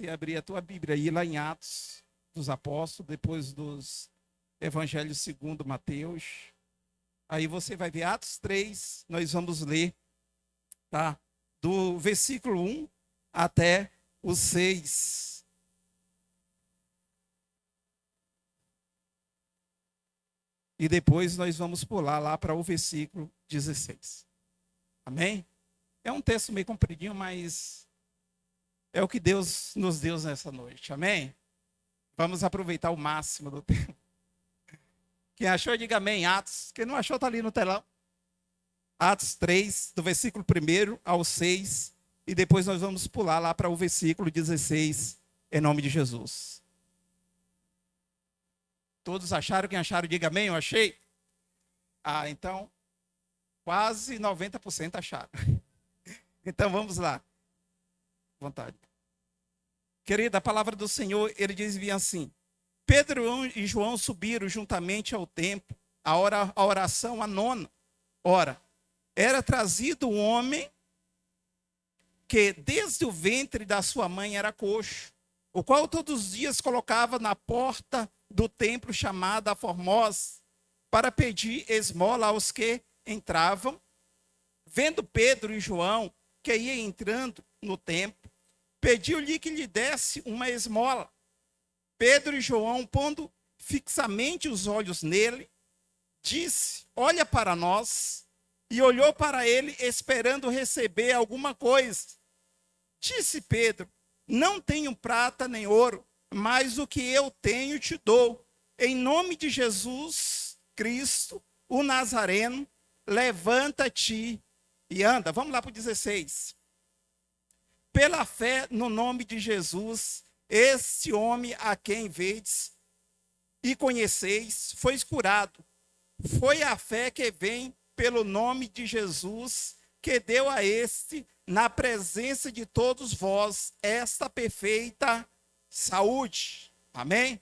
e abrir a tua Bíblia aí lá em Atos dos Apóstolos, depois dos Evangelhos segundo Mateus. Aí você vai ver Atos 3, nós vamos ler, tá? Do versículo 1 até o 6. E depois nós vamos pular lá para o versículo 16. Amém? É um texto meio compridinho, mas é o que Deus nos deu nessa noite. Amém? Vamos aproveitar o máximo do tempo. Quem achou, diga amém. Atos. Quem não achou, está ali no telão. Atos 3, do versículo 1 ao 6. E depois nós vamos pular lá para o versículo 16, em nome de Jesus. Todos acharam? Quem acharam, diga amém. Eu achei? Então, quase 90% acharam. Então, vamos lá. Vontade. Querida, a palavra do Senhor, ele diz bem assim: Pedro e João subiram juntamente ao templo, a oração a nona. Ora, era trazido um homem que desde o ventre da sua mãe era coxo, o qual todos os dias colocava na porta do templo chamada Formosa, para pedir esmola aos que entravam. Vendo Pedro e João que ia entrando no templo, pediu-lhe que lhe desse uma esmola. Pedro e João, pondo fixamente os olhos nele, disse: olha para nós. E olhou para ele, esperando receber alguma coisa. Disse Pedro: não tenho prata nem ouro, mas o que eu tenho te dou. Em nome de Jesus Cristo, o Nazareno, levanta-te e anda. Vamos lá para o 16. Pela fé no nome de Jesus, este homem a quem vedes e conheceis, foi curado. Foi a fé que vem pelo nome de Jesus, que deu a este, na presença de todos vós, esta perfeita saúde. Amém?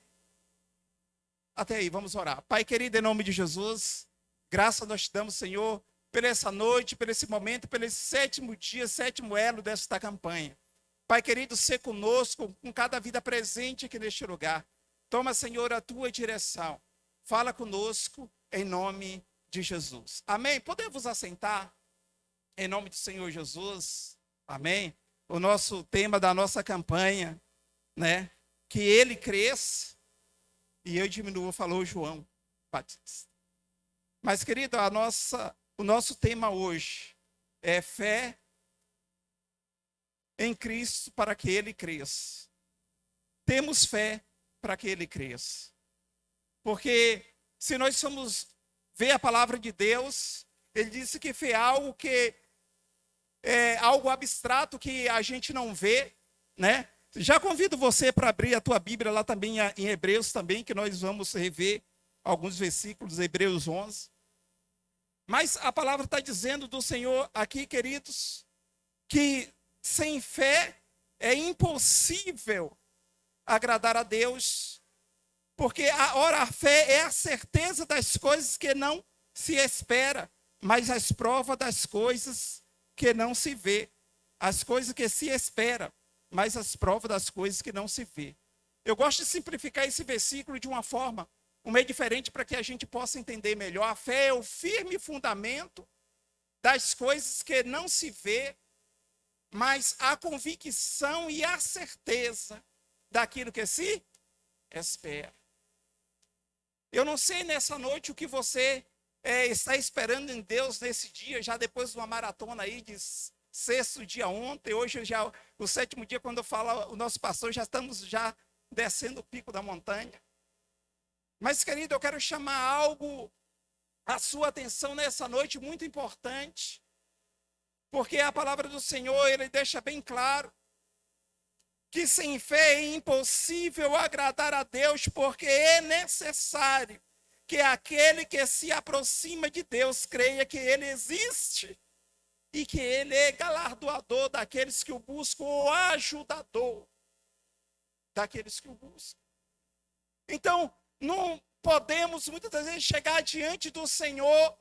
Até aí, vamos orar. Pai querido, em nome de Jesus, graças nós te damos, Senhor, por essa noite, por esse momento, pelo sétimo dia, sétimo elo desta campanha. Pai querido, ser conosco, com cada vida presente aqui neste lugar. Toma, Senhor, a tua direção. Fala conosco, em nome de Jesus. Amém? Podemos assentar, em nome do Senhor Jesus. Amém? O nosso tema da nossa campanha, né? Que ele cresça e eu diminua, falou João Batista. Mas, querido, o nosso tema hoje é fé em Cristo para que ele cresça. Temos fé para que ele cresça. Porque se nós formos ver a palavra de Deus, ele disse que fé é algo que é algo abstrato que a gente não vê, né? Já convido você para abrir a tua Bíblia lá também em Hebreus também, que nós vamos rever alguns versículos, Hebreus 11. Mas a palavra está dizendo do Senhor aqui, queridos, que sem fé é impossível agradar a Deus, porque a fé é a certeza das coisas que não se espera, mas as provas das coisas que não se vê. As coisas que se espera, mas as provas das coisas que não se vê. Eu gosto de simplificar esse versículo de uma forma meio diferente para que a gente possa entender melhor. A fé é o firme fundamento das coisas que não se vê, mas a convicção e a certeza daquilo que se espera. Eu não sei nessa noite o que você está esperando em Deus nesse dia, já depois de uma maratona aí de sexto dia ontem, hoje já o sétimo dia, quando eu falo o nosso pastor, já estamos já descendo o pico da montanha. Mas, querido, eu quero chamar a sua atenção nessa noite muito importante, porque a palavra do Senhor, ele deixa bem claro que sem fé é impossível agradar a Deus, porque é necessário que aquele que se aproxima de Deus creia que ele existe e que ele é galardoador daqueles que o buscam, ou ajudador daqueles que o buscam. Então, não podemos muitas vezes chegar diante do Senhor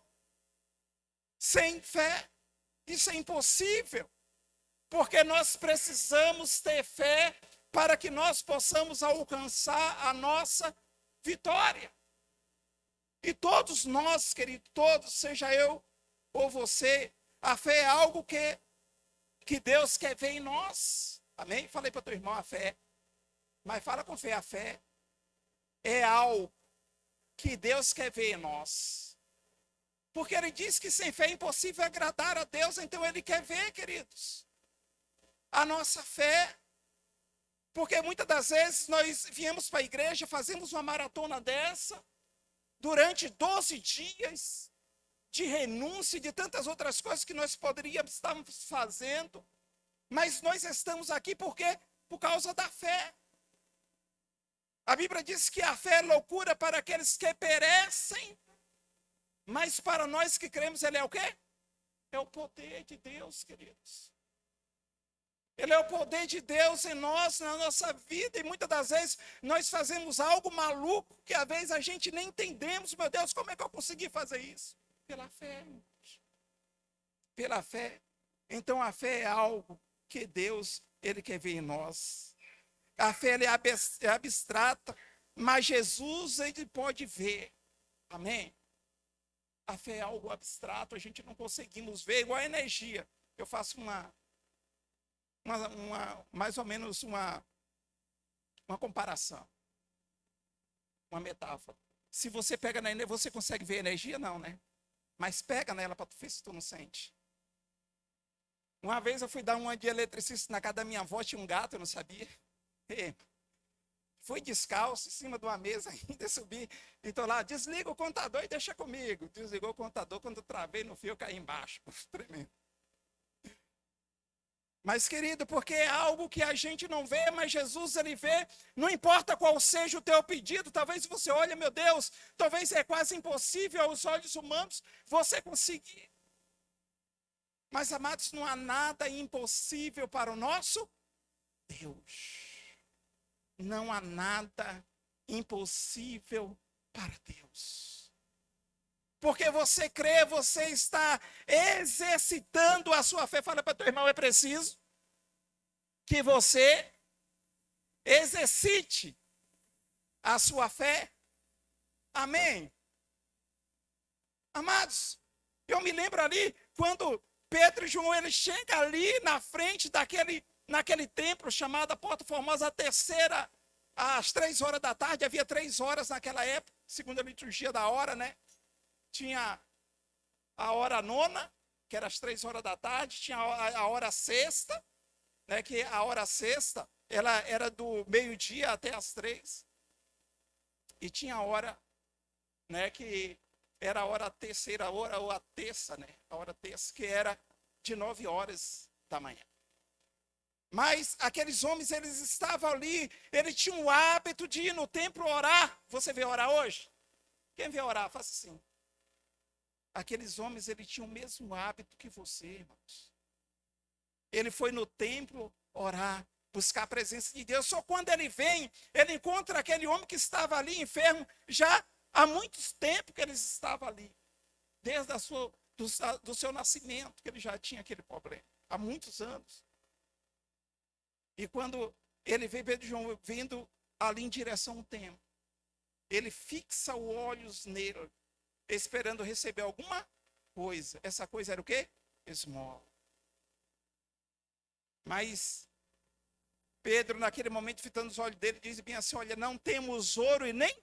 sem fé. Isso é impossível, porque nós precisamos ter fé para que nós possamos alcançar a nossa vitória. E todos nós, querido, todos, seja eu ou você, a fé é algo que Deus quer ver em nós. Amém? Falei para o teu irmão, a fé. Mas fala com fé, a fé é algo que Deus quer ver em nós. Porque ele diz que sem fé é impossível agradar a Deus, então ele quer ver, queridos, a nossa fé. Porque muitas das vezes nós viemos para a igreja, fazemos uma maratona dessa, durante 12 dias, de renúncia e de tantas outras coisas que nós poderíamos estar fazendo, mas nós estamos aqui por causa da fé. A Bíblia diz que a fé é loucura para aqueles que perecem, mas para nós que cremos, ele é o quê? É o poder de Deus, queridos. Ele é o poder de Deus em nós, na nossa vida, e muitas das vezes nós fazemos algo maluco, que às vezes a gente nem entendemos, meu Deus, como é que eu consegui fazer isso? Pela fé, irmãos. Pela fé. Então a fé é algo que Deus, ele quer ver em nós. A fé ela é abstrata, mas Jesus, ele pode ver. Amém? A fé é algo abstrato, a gente não conseguimos ver, igual a energia. Eu faço mais ou menos uma comparação, uma metáfora. Se você pega na energia, você consegue ver a energia? Não, né? Mas pega nela para tu ver se tu não sente. Uma vez eu fui dar uma de eletricista na casa da minha avó, tinha um gato, eu não sabia. Fui descalço, em cima de uma mesa ainda, subi. Então lá, desliga o contador e deixa comigo. Desligou o contador, quando eu travei no fio, eu caí embaixo. Tremendo. Mas, querido, porque é algo que a gente não vê, mas Jesus, ele vê, não importa qual seja o teu pedido, talvez você olhe, meu Deus, talvez é quase impossível aos olhos humanos você conseguir. Mas, amados, não há nada impossível para o nosso Deus. Não há nada impossível para Deus. Porque você crê, você está exercitando a sua fé. Fala para teu irmão, é preciso que você exercite a sua fé. Amém? Amados, eu me lembro ali, quando Pedro e João, eles chegam ali na frente naquele templo chamado Porta Formosa, às 3 horas da tarde, havia 3 horas naquela época, segundo a liturgia da hora, né? Tinha a hora nona, que era às 3 horas da tarde, tinha a hora sexta, né, que a hora sexta, ela era do meio-dia até às 3. E tinha a hora, né, que era a hora terceira, ou a terça, né, a hora terça, que era de 9 horas da manhã. Mas aqueles homens, eles estavam ali, eles tinham o hábito de ir no templo orar. Você vê orar hoje? Quem vê orar, faça assim. Aqueles homens, eles tinham o mesmo hábito que você, irmãos. Ele foi no templo orar, buscar a presença de Deus. Só quando ele vem, ele encontra aquele homem que estava ali enfermo, já há muitos tempos que ele estava ali. Desde do seu nascimento, que ele já tinha aquele problema. Há muitos anos. E quando ele vê Pedro e João vindo ali em direção ao templo, ele fixa os olhos nele, esperando receber alguma coisa. Essa coisa era o quê? Esmola. Mas Pedro, naquele momento, fitando os olhos dele, diz bem assim, olha, não temos ouro e nem...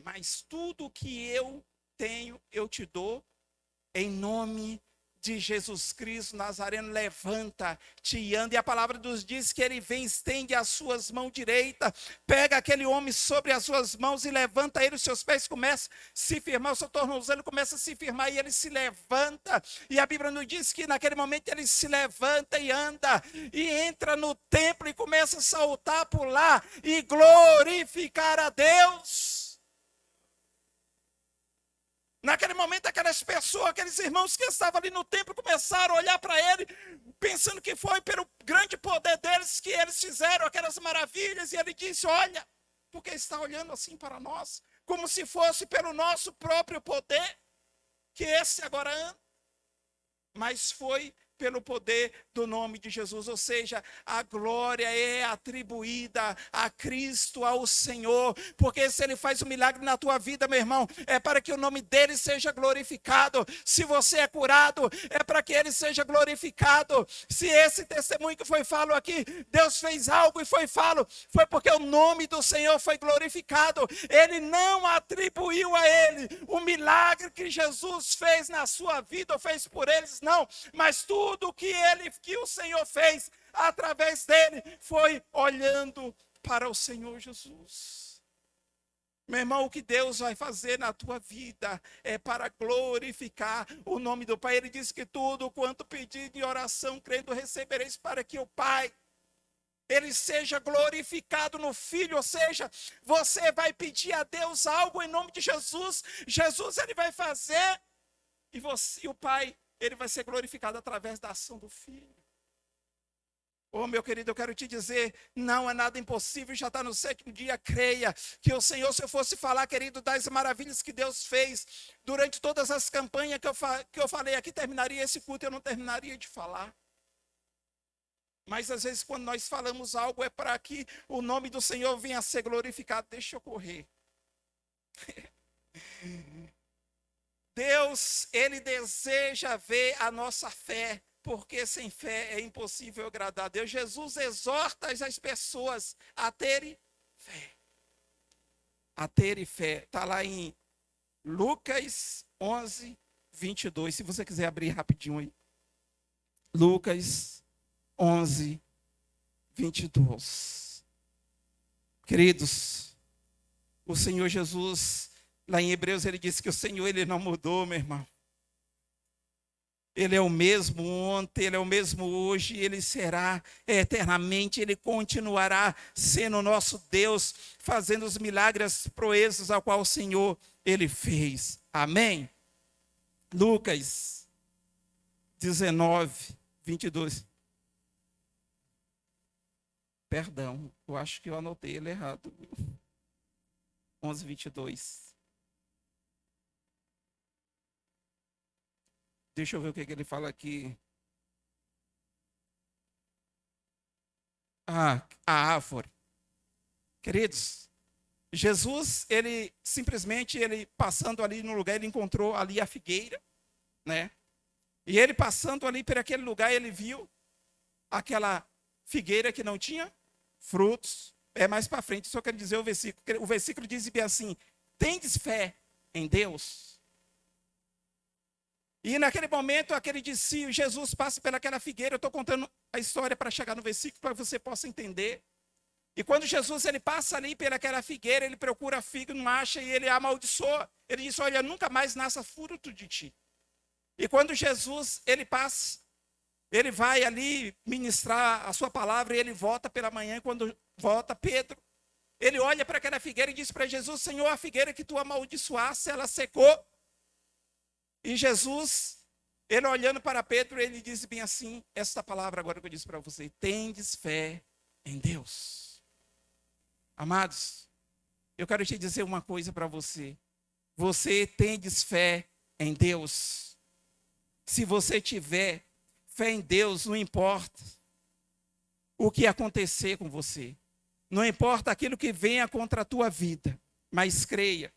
Mas tudo que eu tenho, eu te dou, em nome de Jesus Cristo Nazareno, levanta, te anda. E a palavra nos diz que ele vem, estende as suas mãos direitas, pega aquele homem sobre as suas mãos e levanta ele, os seus pés começam a se firmar, o seu tornozelo começa a se firmar e ele se levanta. E a Bíblia nos diz que naquele momento ele se levanta e anda, e entra no templo e começa a saltar, pular e glorificar a Deus. Naquele momento, aquelas pessoas, aqueles irmãos que estavam ali no templo, começaram a olhar para ele, pensando que foi pelo grande poder deles que eles fizeram aquelas maravilhas. E ele disse, olha, porque está olhando assim para nós, como se fosse pelo nosso próprio poder, que esse agora anda. Mas foi pelo poder do nome de Jesus. Ou seja, a glória é atribuída a Cristo, ao Senhor, porque se Ele faz um milagre na tua vida, meu irmão, é para que o nome dEle seja glorificado. Se você é curado, é para que Ele seja glorificado. Se esse testemunho que foi falado aqui, Deus fez algo e foi falado, foi porque o nome do Senhor foi glorificado. Ele não atribuiu a Ele o milagre que Jesus fez na sua vida, ou fez por eles, não, mas tudo que o Senhor fez através dele foi olhando para o Senhor Jesus. Meu irmão, o que Deus vai fazer na tua vida é para glorificar o nome do Pai. Ele diz que tudo quanto pedir em oração, crendo, recebereis, para que o Pai, Ele seja glorificado no Filho. Ou seja, você vai pedir a Deus algo em nome de Jesus, Jesus Ele vai fazer, e o Pai, Ele vai ser glorificado através da ação do Filho. Oh, meu querido, eu quero te dizer, não é nada impossível, já está no 7º dia, creia, que o Senhor, se eu fosse falar, querido, das maravilhas que Deus fez, durante todas as campanhas que eu falei aqui, terminaria esse culto, eu não terminaria de falar. Mas às vezes quando nós falamos algo, é para que o nome do Senhor venha a ser glorificado. Deixa eu correr. Deus, Ele deseja ver a nossa fé, porque sem fé é impossível agradar a Deus. Jesus exorta as pessoas a terem fé. A terem fé. Está lá em Lucas 11, 22. Se você quiser abrir rapidinho aí. Lucas 11, 22. Queridos, o Senhor Jesus, lá em Hebreus, ele disse que o Senhor, Ele não mudou, meu irmão. Ele é o mesmo ontem, Ele é o mesmo hoje, Ele será eternamente, Ele continuará sendo o nosso Deus, fazendo os milagres proezas ao qual o Senhor, Ele fez. Amém? Lucas 19, 22. Perdão, eu acho que eu anotei ele errado. 11, 22. Deixa eu ver o que ele fala aqui. A árvore. Queridos, Jesus, ele simplesmente, ele passando ali no lugar, ele encontrou ali a figueira, né? E ele passando ali por aquele lugar, ele viu aquela figueira que não tinha frutos. É mais para frente, só quero dizer o versículo. O versículo diz bem assim: tendes fé em Deus? E naquele momento, aquele discípulo, Jesus passa pelaquela figueira. Eu estou contando a história para chegar no versículo, para que você possa entender. E quando Jesus ele passa ali pelaquela figueira, ele procura a figa, não acha, e ele amaldiçoa. Ele diz: olha, nunca mais nasça fruto de ti. E quando Jesus ele passa, ele vai ali ministrar a sua palavra, e ele volta pela manhã. E quando volta, Pedro, ele olha para aquela figueira e diz para Jesus: Senhor, a figueira que tu amaldiçoaste, ela secou. E Jesus, ele olhando para Pedro, ele diz bem assim, esta palavra agora que eu disse para você: tendes fé em Deus. Amados, eu quero te dizer uma coisa para você. Você tendes fé em Deus. Se você tiver fé em Deus, não importa o que acontecer com você. Não importa aquilo que venha contra a tua vida. Mas creia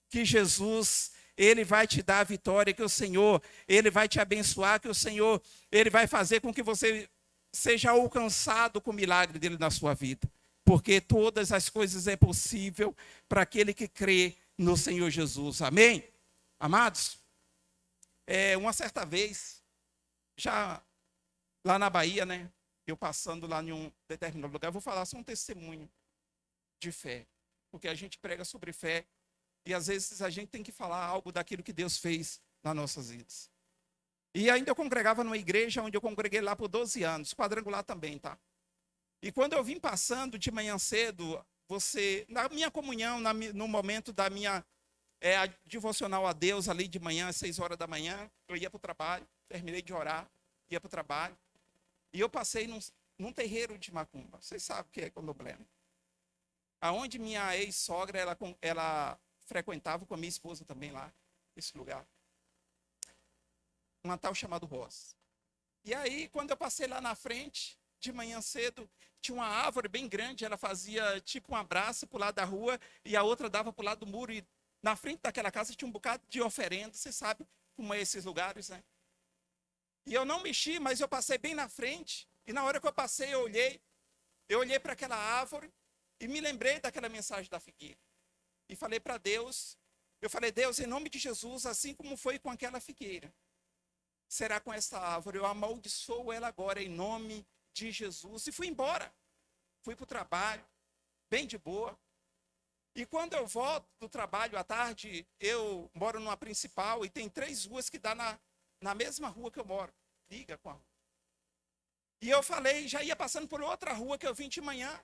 que Jesus, Ele vai te dar a vitória, que o Senhor, Ele vai te abençoar, que o Senhor, Ele vai fazer com que você seja alcançado com o milagre dEle na sua vida. Porque todas as coisas é possível para aquele que crê no Senhor Jesus. Amém? Amados, uma certa vez, já lá na Bahia, né? Eu passando lá em um determinado lugar, eu vou falar só um testemunho de fé. Porque a gente prega sobre fé. E às vezes a gente tem que falar algo daquilo que Deus fez nas nossas vidas. E ainda eu congregava numa igreja onde eu congreguei lá por 12 anos, quadrangular também, tá? E quando eu vim passando de manhã cedo, na minha comunhão, no momento da minha devocional a Deus, ali de manhã, às 6 horas da manhã, eu ia para o trabalho, terminei de orar, ia para o trabalho, e eu passei num terreiro de macumba. Vocês sabem o que é candomblé. Aonde minha ex-sogra, ela frequentava com a minha esposa também lá, esse lugar. Uma tal chamada Rosa. E aí, quando eu passei lá na frente, de manhã cedo, tinha uma árvore bem grande, ela fazia tipo um abraço para o lado da rua e a outra dava para o lado do muro. E na frente daquela casa tinha um bocado de oferenda, você sabe como é esses lugares, né? E eu não mexi, mas eu passei bem na frente. E na hora que eu passei, eu olhei para aquela árvore e me lembrei daquela mensagem da figueira. E falei para Deus, eu falei, Deus, em nome de Jesus, assim como foi com aquela figueira, será com essa árvore. Eu amaldiçoo ela agora em nome de Jesus. E fui embora. Fui para o trabalho, bem de boa. E quando eu volto do trabalho à tarde, eu moro numa principal e tem 3 ruas que dá na mesma rua que eu moro. Liga com a rua. E eu falei, já ia passando por outra rua que eu vim de manhã.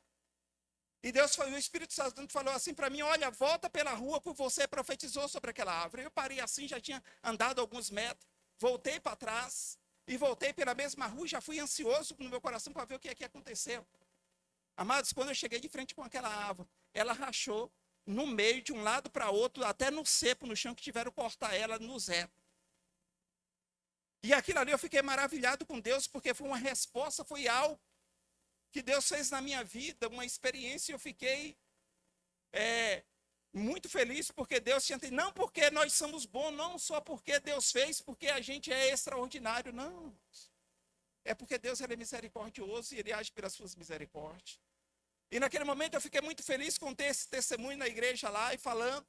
E Deus falou, o Espírito Santo falou assim para mim, olha, volta pela rua que você profetizou sobre aquela árvore. Eu parei assim, já tinha andado alguns metros, voltei para trás e voltei pela mesma rua e já fui ansioso no meu coração para ver o que é que aconteceu. Amados, quando eu cheguei de frente com aquela árvore, ela rachou no meio, de um lado para outro, até no cepo, no chão, que tiveram que cortar ela no zero. E aquilo ali eu fiquei maravilhado com Deus, porque foi uma resposta, foi algo que Deus fez na minha vida, uma experiência, e eu fiquei muito feliz, porque Deus tinha entendido, não porque nós somos bons, não só porque Deus fez, porque a gente é extraordinário, não. É porque Deus ele é misericordioso e ele age pelas suas misericórdias. E naquele momento eu fiquei muito feliz com ter esse testemunho na igreja lá e falando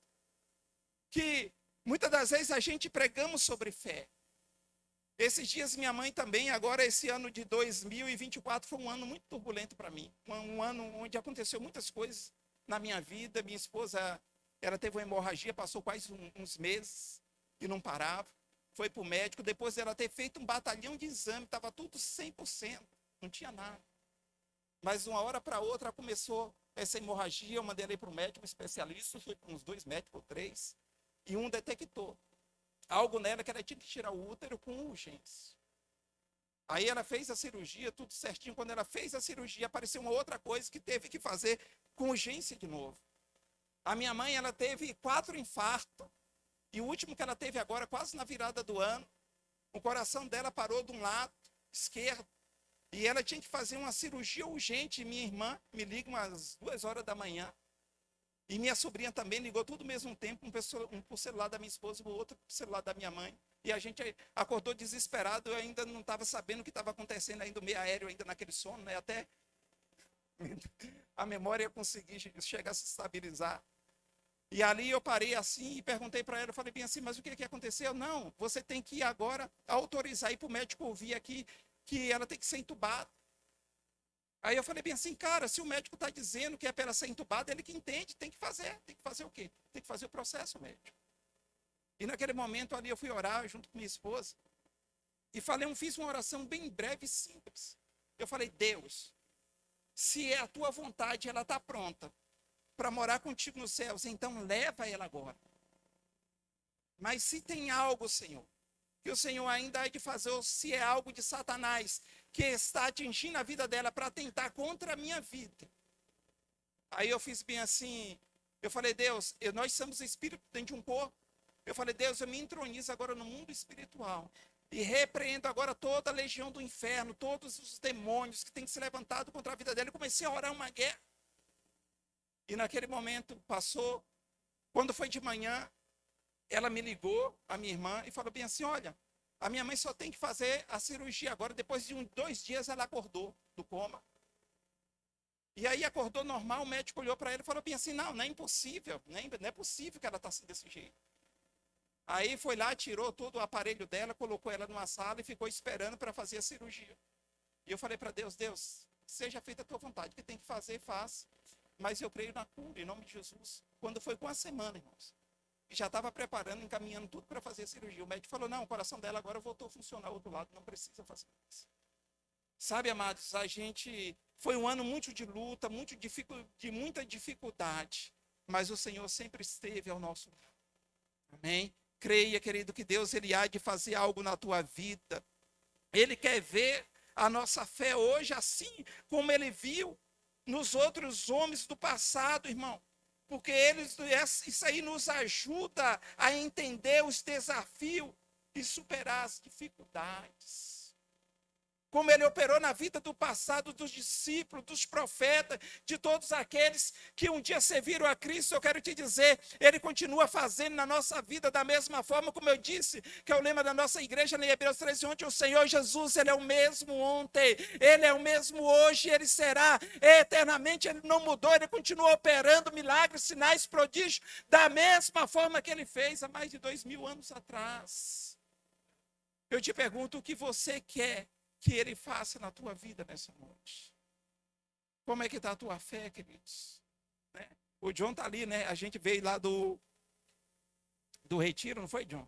que muitas das vezes a gente pregamos sobre fé. Esses dias minha mãe também, agora esse ano de 2024 foi um ano muito turbulento para mim. Um ano onde aconteceu muitas coisas na minha vida. Minha esposa, ela teve uma hemorragia, passou quase uns meses e não parava. Foi para o médico, depois dela ter feito um batalhão de exame, estava tudo 100%, não tinha nada. Mas uma hora para outra começou essa hemorragia, eu mandei ela ir para o médico, um especialista, foi para uns 2 médicos ou 3, e um detectou algo nela que ela tinha que tirar o útero com urgência. Aí ela fez a cirurgia, tudo certinho. Quando ela fez a cirurgia, apareceu uma outra coisa que teve que fazer com urgência de novo. A minha mãe, ela teve 4 infartos, e o último que ela teve agora, quase na virada do ano, o coração dela parou de um lado esquerdo, e ela tinha que fazer uma cirurgia urgente. Minha irmã me liga umas 2 horas da manhã. E minha sobrinha também ligou tudo ao mesmo tempo, um para o celular da minha esposa, o outro para o celular da minha mãe. E a gente acordou desesperado, eu ainda não estava sabendo o que estava acontecendo, ainda meio aéreo, ainda naquele sono, né? Até a memória ia conseguir chegar a se estabilizar. E ali eu parei assim e perguntei para ela, eu falei bem assim, mas o que aconteceu? Não, você tem que agora autorizar, ir para o médico ouvir aqui, que ela tem que ser entubada. Aí eu falei bem assim, cara, se o médico está dizendo que é para ela ser entubada, ele que entende, tem que fazer. Tem que fazer o quê? Tem que fazer o processo médico. E naquele momento ali eu fui orar junto com minha esposa. E fiz uma oração bem breve e simples. Eu falei, Deus, se é a tua vontade, ela está pronta para morar contigo nos céus, então leva ela agora. Mas se tem algo, Senhor, que o Senhor ainda há de fazer, ou se é algo de Satanás, que está atingindo a vida dela para tentar contra a minha vida. Aí eu fiz bem assim, eu falei, Deus, nós somos espírito dentro de um corpo. Eu falei, Deus, eu me entronizo agora no mundo espiritual. E repreendo agora toda a legião do inferno, todos os demônios que têm se levantado contra a vida dela. Eu comecei a orar uma guerra. E naquele momento passou. Quando foi de manhã, ela me ligou, a minha irmã, e falou bem assim, olha, a minha mãe só tem que fazer a cirurgia agora. Depois de 2 dias ela acordou do coma. E aí acordou normal, o médico olhou para ela e falou bem assim, não é impossível, não é possível que ela está assim desse jeito. Aí foi lá, tirou todo o aparelho dela, colocou ela numa sala e ficou esperando para fazer a cirurgia. E eu falei para Deus, Deus, seja feita a tua vontade, o que tem que fazer, faça. Mas eu creio na cura, em nome de Jesus. Quando foi com a semana, irmãos, já estava preparando, encaminhando tudo para fazer a cirurgia. O médico falou, não, o coração dela agora voltou a funcionar ao outro lado, não precisa fazer isso. Sabe, amados, foi um ano muito de luta, de muita dificuldade, mas o Senhor sempre esteve ao nosso lado. Amém? Creia, querido, que Deus ele há de fazer algo na tua vida. Ele quer ver a nossa fé hoje assim como ele viu nos outros homens do passado, irmão. Porque isso aí nos ajuda a entender os desafios e superar as dificuldades. como ele operou na vida do passado, dos discípulos, dos profetas, de todos aqueles que um dia serviram a Cristo, eu quero te dizer, ele continua fazendo na nossa vida da mesma forma, como eu disse, que é o lema da nossa igreja, em Hebreus 13, ontem, o Senhor Jesus, ele é o mesmo ontem, ele é o mesmo hoje, ele será eternamente, ele não mudou, ele continua operando milagres, sinais, prodígios, da mesma forma que ele fez há mais de 2000 anos atrás. Eu te pergunto, o que você quer que ele faça na tua vida nessa noite? Como é que está a tua fé, queridos? Né? O John está ali, né? A gente veio lá do retiro, não foi, John?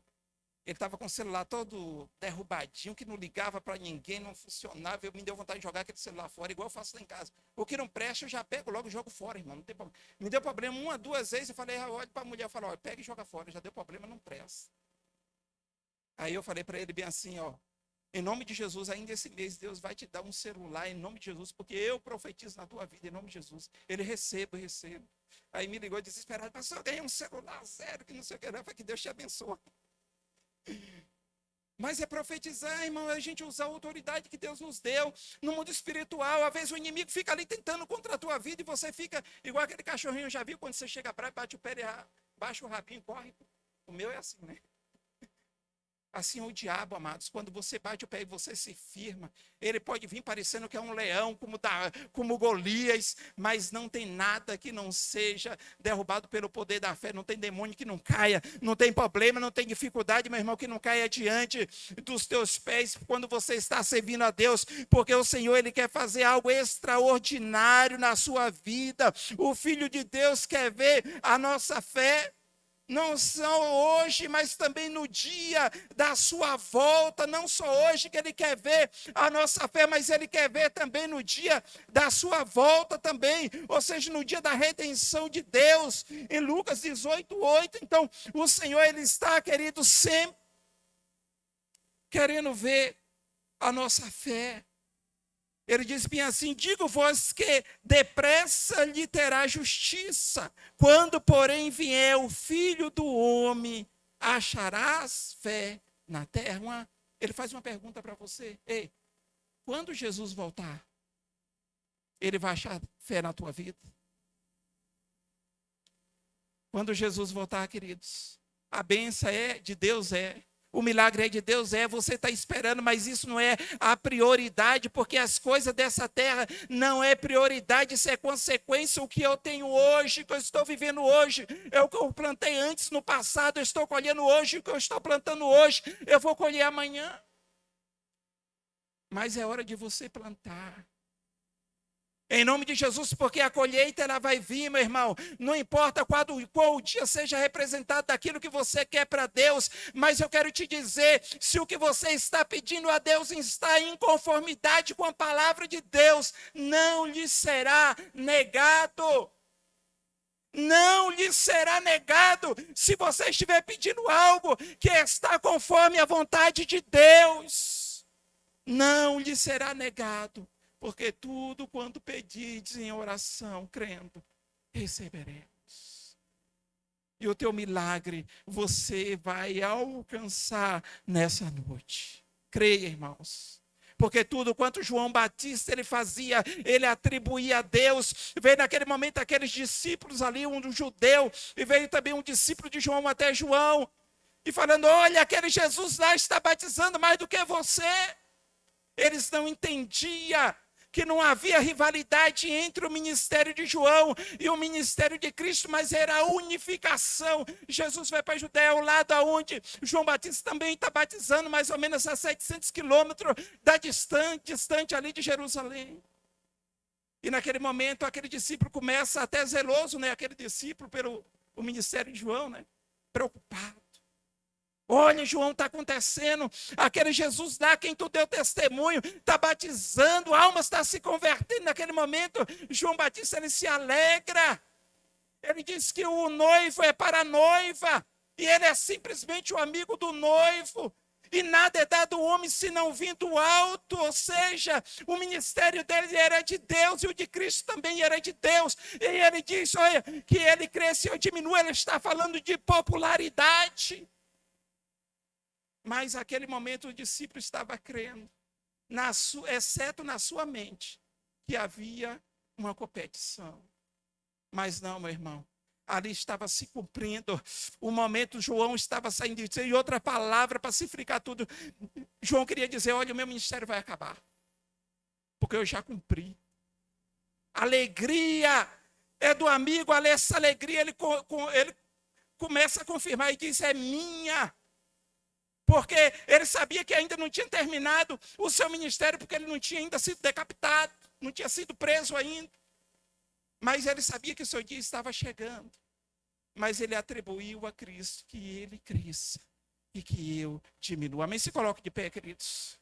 Ele estava com o celular todo derrubadinho, que não ligava para ninguém, não funcionava. Me deu vontade de jogar aquele celular fora, igual eu faço lá em casa. O que não presta, eu já pego logo e jogo fora, irmão. Não tem problema. Me deu problema uma, duas vezes, eu falei, olha para a mulher, eu falei, olha, pega e joga fora. Já deu problema, não presta. Aí eu falei para ele bem assim, ó, em nome de Jesus, ainda esse mês, Deus vai te dar um celular, em nome de Jesus, porque eu profetizo na tua vida, em nome de Jesus. Ele recebo. Aí me ligou desesperado, pastor, eu ganhei um celular zero, que não sei o que, eu falei, que Deus te abençoe. Mas é profetizar, irmão, a gente usar a autoridade que Deus nos deu no mundo espiritual. Às vezes o inimigo fica ali tentando contra a tua vida e você fica igual aquele cachorrinho, já viu? Quando você chega pra bate o pé, baixa o rabinho, corre. O meu é assim, né? Assim é o diabo, amados, quando você bate o pé e você se firma, ele pode vir parecendo que é um leão, como Golias, mas não tem nada que não seja derrubado pelo poder da fé, não tem demônio que não caia, não tem problema, não tem dificuldade, meu irmão, que não caia diante dos teus pés, quando você está servindo a Deus, porque o Senhor, ele quer fazer algo extraordinário na sua vida, o Filho de Deus quer ver a nossa fé, não só hoje, mas também no dia da sua volta, não só hoje que ele quer ver a nossa fé, mas ele quer ver também no dia da sua volta também, ou seja, no dia da redenção de Deus, em Lucas 18:8. Então, o Senhor, ele está, querido, sempre querendo ver a nossa fé. Ele diz bem assim, digo-vos que depressa lhe terá justiça, quando porém vier o Filho do Homem, acharás fé na terra? Ele faz uma pergunta para você, ei, quando Jesus voltar, ele vai achar fé na tua vida? Quando Jesus voltar, queridos, a bênção é de Deus, o milagre é de Deus, você está esperando, mas isso não é a prioridade, porque as coisas dessa terra não é prioridade, isso é consequência. O que eu tenho hoje, o que eu estou vivendo hoje, é o que eu plantei antes no passado, eu estou colhendo hoje, o que eu estou plantando hoje, eu vou colher amanhã. Mas é hora de você plantar. Em nome de Jesus, porque a colheita ela vai vir, meu irmão. Não importa qual dia seja representado daquilo que você quer para Deus, mas eu quero te dizer, se o que você está pedindo a Deus está em conformidade com a palavra de Deus, não lhe será negado. Não lhe será negado se você estiver pedindo algo que está conforme a vontade de Deus. Não lhe será negado. Porque tudo quanto pedides em oração, crendo, receberemos. E o teu milagre você vai alcançar nessa noite. Creia, irmãos. Porque tudo quanto João Batista ele fazia, ele atribuía a Deus. Veio naquele momento aqueles discípulos ali, um do judeu, e veio também um discípulo de João até João, e falando, olha, aquele Jesus lá está batizando mais do que você. Eles não entendiam que não havia rivalidade entre o ministério de João e o ministério de Cristo, mas era a unificação. Jesus vai para a Judéia, ao lado onde João Batista também está batizando, mais ou menos a 700 quilômetros distante ali de Jerusalém. E naquele momento, aquele discípulo começa até zeloso, né? Aquele discípulo pelo o ministério de João, né? Preocupado. Olha, João, está acontecendo, aquele Jesus lá, quem tu deu testemunho, está batizando, almas estão se convertendo. Naquele momento, João Batista, ele se alegra. Ele diz que o noivo é para a noiva, e ele é simplesmente o amigo do noivo. E nada é dado ao homem se não vindo do alto, ou seja, o ministério dele era de Deus, e o de Cristo também era de Deus. E ele diz, olha, que ele cresce ou diminua, ele está falando de popularidade. Mas naquele momento o discípulo estava crendo. exceto na sua mente, que havia uma competição. Mas não, meu irmão. Ali estava se cumprindo o momento, João estava saindo de dizer, e outra palavra para se fricar tudo. João queria dizer, olha, o meu ministério vai acabar, porque eu já cumpri. Alegria é do amigo, essa alegria ele começa a confirmar e diz, é minha. Porque ele sabia que ainda não tinha terminado o seu ministério, porque ele não tinha ainda sido decapitado, não tinha sido preso ainda. Mas ele sabia que o seu dia estava chegando. Mas ele atribuiu a Cristo que ele cresça e que eu diminua. Amém? Se coloque de pé, queridos.